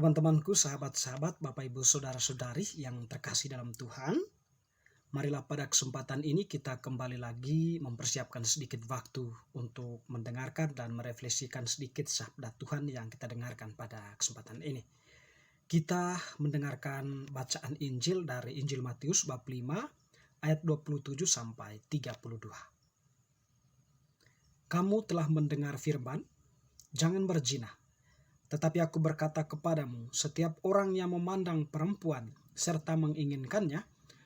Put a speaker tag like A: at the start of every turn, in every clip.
A: Teman-temanku, sahabat-sahabat, Bapak Ibu Saudara-saudari yang terkasih dalam Tuhan, marilah pada kesempatan ini kita kembali lagi mempersiapkan sedikit waktu untuk mendengarkan dan merefleksikan sedikit sabda Tuhan yang kita dengarkan pada kesempatan ini. Kita mendengarkan bacaan Injil dari Injil Matius bab 5 ayat 27 sampai 32. Kamu telah mendengar firman, jangan berzina. Tetapi aku berkata kepadamu, setiap orang yang memandang perempuan serta menginginkannya,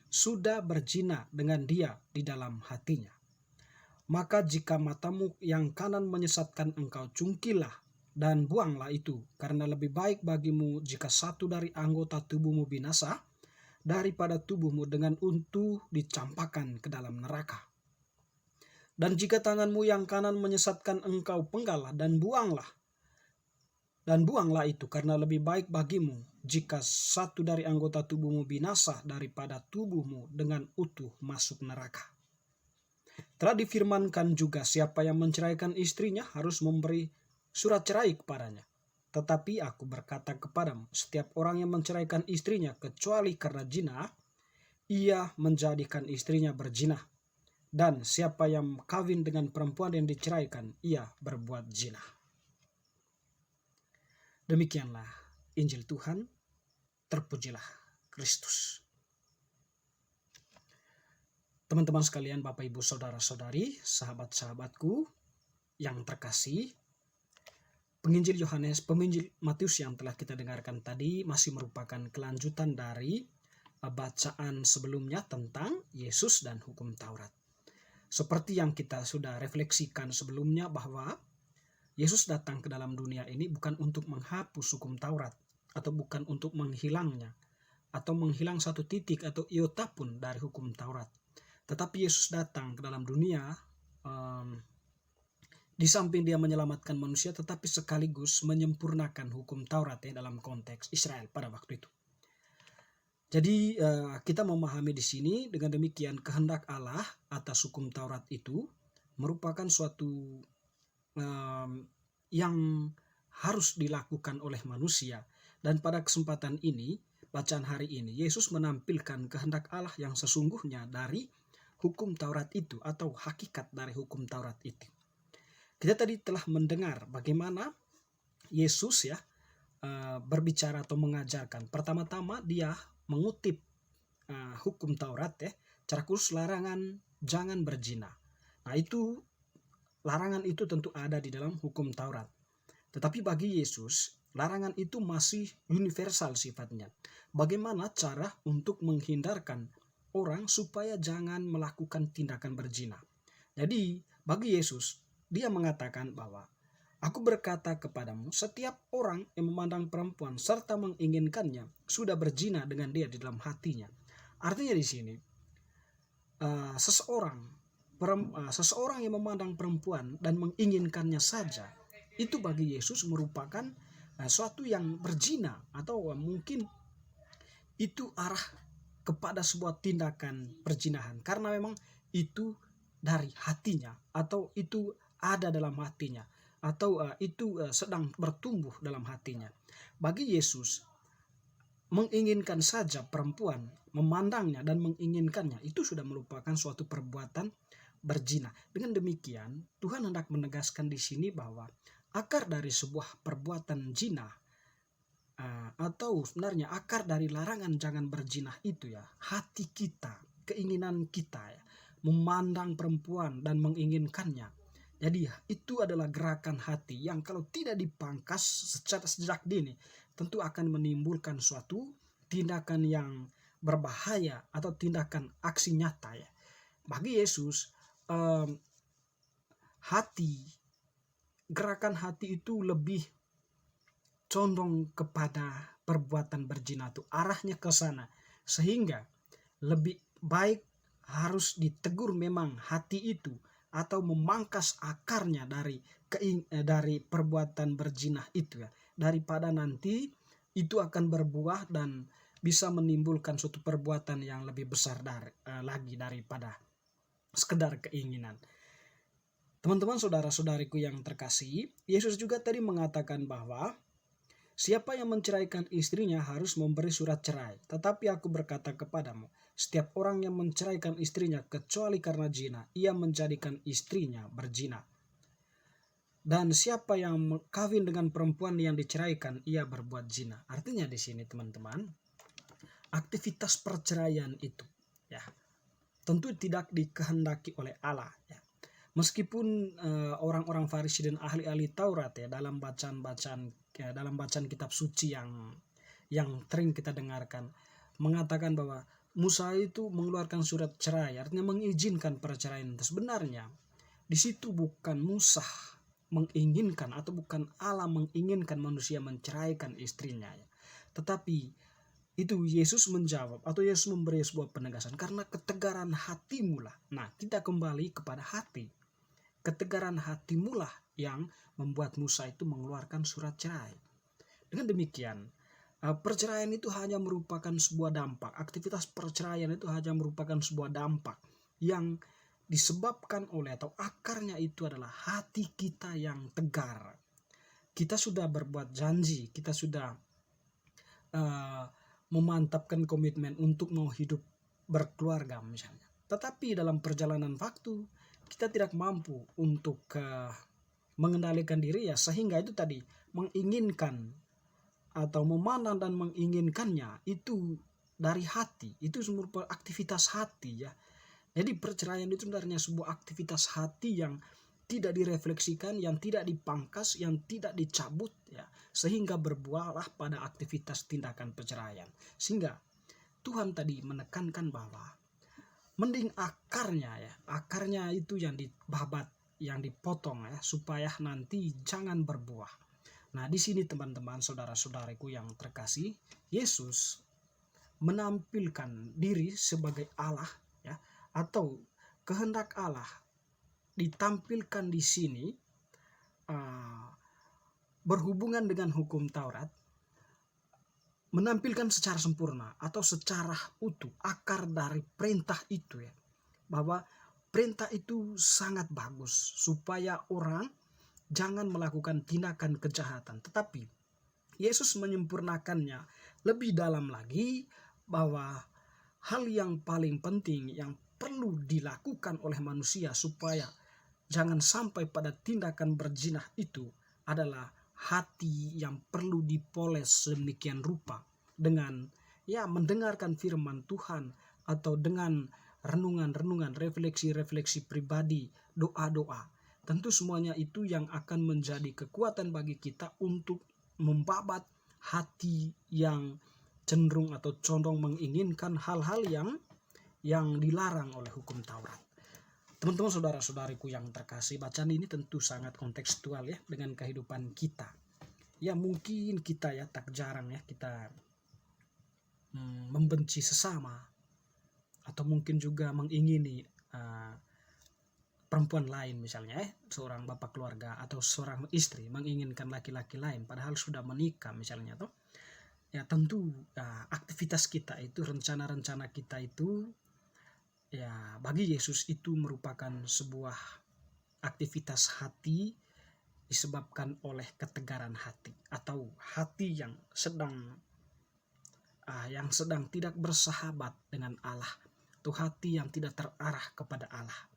A: sudah berzina dengan dia di dalam hatinya. Maka jika matamu yang kanan menyesatkan engkau, cungkilah dan buanglah itu, karena lebih baik bagimu jika satu dari anggota tubuhmu binasa, daripada tubuhmu dengan untu dicampakkan ke dalam neraka. Dan jika tanganmu yang kanan menyesatkan engkau, penggallah dan buanglah itu, karena lebih baik bagimu jika satu dari anggota tubuhmu binasa daripada tubuhmu dengan utuh masuk neraka. Telah difirmankan juga, siapa yang menceraikan istrinya harus memberi surat cerai kepadanya. Tetapi aku berkata kepadamu, setiap orang yang menceraikan istrinya kecuali karena zina, ia menjadikan istrinya berzina. Dan siapa yang kawin dengan perempuan yang diceraikan, ia berbuat zina. Demikianlah Injil Tuhan, terpujilah Kristus. Teman-teman sekalian, Bapak Ibu Saudara-saudari, sahabat-sahabatku yang terkasih, penginjil Matius yang telah kita dengarkan tadi masih merupakan kelanjutan dari bacaan sebelumnya tentang Yesus dan hukum Taurat. Seperti yang kita sudah refleksikan sebelumnya, bahwa Yesus datang ke dalam dunia ini bukan untuk menghapus hukum Taurat, atau bukan untuk menghilangnya, atau menghilang satu titik atau iota pun dari hukum Taurat. Tetapi Yesus datang ke dalam dunia di samping dia menyelamatkan manusia, tetapi sekaligus menyempurnakan hukum Taurat dalam konteks Israel pada waktu itu. Jadi kita memahami di sini dengan demikian, kehendak Allah atas hukum Taurat itu merupakan suatu yang harus dilakukan oleh manusia. Dan pada kesempatan ini, bacaan hari ini, Yesus menampilkan kehendak Allah yang sesungguhnya dari hukum Taurat itu, atau hakikat dari hukum Taurat itu. Kita tadi telah mendengar bagaimana Yesus berbicara atau mengajarkan. Pertama-tama dia mengutip hukum Taurat, secara khusus larangan jangan berzina. Nah, itu larangan itu tentu ada di dalam hukum Taurat. Tetapi bagi Yesus, larangan itu masih universal sifatnya. Bagaimana cara untuk menghindarkan orang supaya jangan melakukan tindakan berzina. Jadi bagi Yesus, dia mengatakan bahwa aku berkata kepadamu, setiap orang yang memandang perempuan serta menginginkannya sudah berzina dengan dia di dalam hatinya. Artinya di sini seseorang yang memandang perempuan dan menginginkannya saja, itu bagi Yesus merupakan suatu yang berzina, atau mungkin itu arah kepada sebuah tindakan perzinahan, karena memang itu dari hatinya, atau itu ada dalam hatinya, atau itu sedang bertumbuh dalam hatinya. Bagi Yesus, menginginkan saja perempuan, memandangnya dan menginginkannya, itu sudah merupakan suatu perbuatan berzina. Dengan demikian, Tuhan hendak menegaskan di sini bahwa akar dari sebuah perbuatan zina, atau sebenarnya akar dari larangan jangan berzina itu hati kita, keinginan kita memandang perempuan dan menginginkannya. Jadi itu adalah gerakan hati yang kalau tidak dipangkas secara sejak dini, tentu akan menimbulkan suatu tindakan yang berbahaya atau tindakan aksi nyata. Bagi Yesus, gerakan hati itu lebih condong kepada perbuatan berzina, itu arahnya ke sana, sehingga lebih baik harus ditegur memang hati itu, atau memangkas akarnya dari perbuatan berzina itu daripada nanti itu akan berbuah dan bisa menimbulkan suatu perbuatan yang lebih besar lagi daripada sekedar keinginan. Teman-teman, saudara-saudariku yang terkasih, Yesus juga tadi mengatakan bahwa Siapa yang menceraikan istrinya harus memberi surat cerai. Tetapi aku berkata kepadamu, setiap orang yang menceraikan istrinya kecuali karena zina, ia menjadikan istrinya berzina. Dan siapa yang kawin dengan perempuan yang diceraikan, ia berbuat zina. Artinya di sini teman-teman, aktivitas perceraian itu ya tentu tidak dikehendaki oleh Allah ya. Meskipun orang-orang Farisi dan ahli-ahli Taurat ya dalam bacaan kitab suci yang sering kita dengarkan mengatakan bahwa Musa itu mengeluarkan surat cerai, artinya mengizinkan perceraian. Sebenarnya di situ bukan Musa menginginkan atau bukan Allah menginginkan manusia menceraikan istrinya ya. Tetapi itu Yesus menjawab atau Yesus memberi sebuah penegasan, karena ketegaran hatimu lah. Nah, kita kembali kepada hati. Ketegaran hatimu lah yang membuat Musa itu mengeluarkan surat cerai. Dengan demikian, perceraian itu hanya merupakan sebuah dampak. Aktivitas perceraian itu hanya merupakan sebuah dampak yang disebabkan oleh atau akarnya itu adalah hati kita yang tegar. Kita sudah berbuat janji, kita sudah memantapkan komitmen untuk mau hidup berkeluarga misalnya. Tetapi dalam perjalanan waktu kita tidak mampu untuk mengendalikan diri ya, sehingga itu tadi menginginkan atau memandang dan menginginkannya itu dari hati, itu merupakan aktivitas hati ya. Jadi perceraian itu sebenarnya sebuah aktivitas hati yang tidak direfleksikan, yang tidak dipangkas, yang tidak dicabut ya, sehingga berbuahlah pada aktivitas tindakan perceraian. Sehingga Tuhan tadi menekankan bahwa mending akarnya itu yang dibabat, yang dipotong ya, supaya nanti jangan berbuah. Nah, di sini teman-teman, saudara-saudariku yang terkasih, Yesus menampilkan diri sebagai Allah ya, atau kehendak Allah ditampilkan di sini berhubungan dengan hukum Taurat, menampilkan secara sempurna atau secara utuh akar dari perintah itu ya, bahwa perintah itu sangat bagus supaya orang jangan melakukan tindakan kejahatan, tetapi Yesus menyempurnakannya lebih dalam lagi, bahwa hal yang paling penting yang perlu dilakukan oleh manusia supaya jangan sampai pada tindakan berzina itu adalah hati yang perlu dipoles sedemikian rupa dengan ya mendengarkan firman Tuhan, atau dengan renungan-renungan, refleksi-refleksi pribadi, doa-doa. Tentu semuanya itu yang akan menjadi kekuatan bagi kita untuk membabat hati yang cenderung atau condong menginginkan hal-hal yang dilarang oleh hukum Taurat. Teman-teman, saudara-saudariku yang terkasih, bacaan ini tentu sangat kontekstual ya dengan kehidupan kita. Ya mungkin kita ya tak jarang ya kita membenci sesama, atau mungkin juga mengingini perempuan lain misalnya seorang bapak keluarga atau seorang istri menginginkan laki-laki lain padahal sudah menikah misalnya tuh. Ya tentu aktivitas kita itu, rencana-rencana kita itu ya bagi Yesus itu merupakan sebuah aktivitas hati disebabkan oleh ketegaran hati, atau hati yang sedang tidak bersahabat dengan Allah, atau hati yang tidak terarah kepada Allah.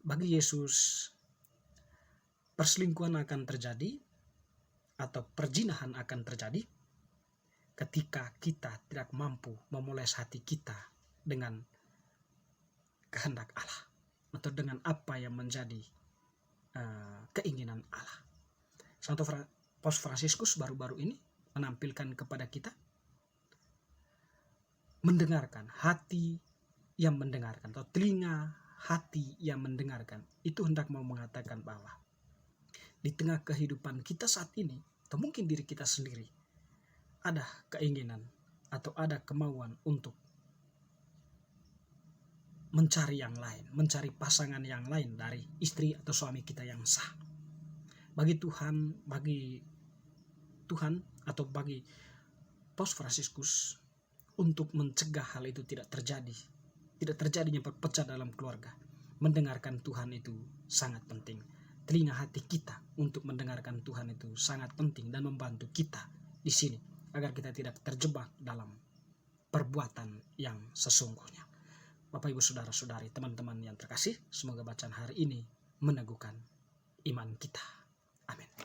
A: Bagi Yesus perselingkuhan akan terjadi atau perzinahan akan terjadi ketika kita tidak mampu memoles hati kita dengan kehendak Allah, atau dengan apa yang menjadi keinginan Allah. Santo Paus Fransiskus baru-baru ini menampilkan kepada kita mendengarkan, hati yang mendengarkan, atau telinga hati yang mendengarkan. Itu hendak mau mengatakan bahwa di tengah kehidupan kita saat ini, atau mungkin diri kita sendiri, ada keinginan atau ada kemauan untuk mencari yang lain, mencari pasangan yang lain dari istri atau suami kita yang sah. Bagi Tuhan atau bagi Paus Fransiskus, untuk mencegah hal itu tidak terjadinya perpecahan dalam keluarga, mendengarkan Tuhan itu sangat penting. telinga hati kita untuk mendengarkan Tuhan itu sangat penting dan membantu kita di sini agar kita tidak terjebak dalam perbuatan yang sesungguhnya. Bapak Ibu Saudara-saudari, teman-teman yang terkasih, semoga bacaan hari ini meneguhkan iman kita. Amin.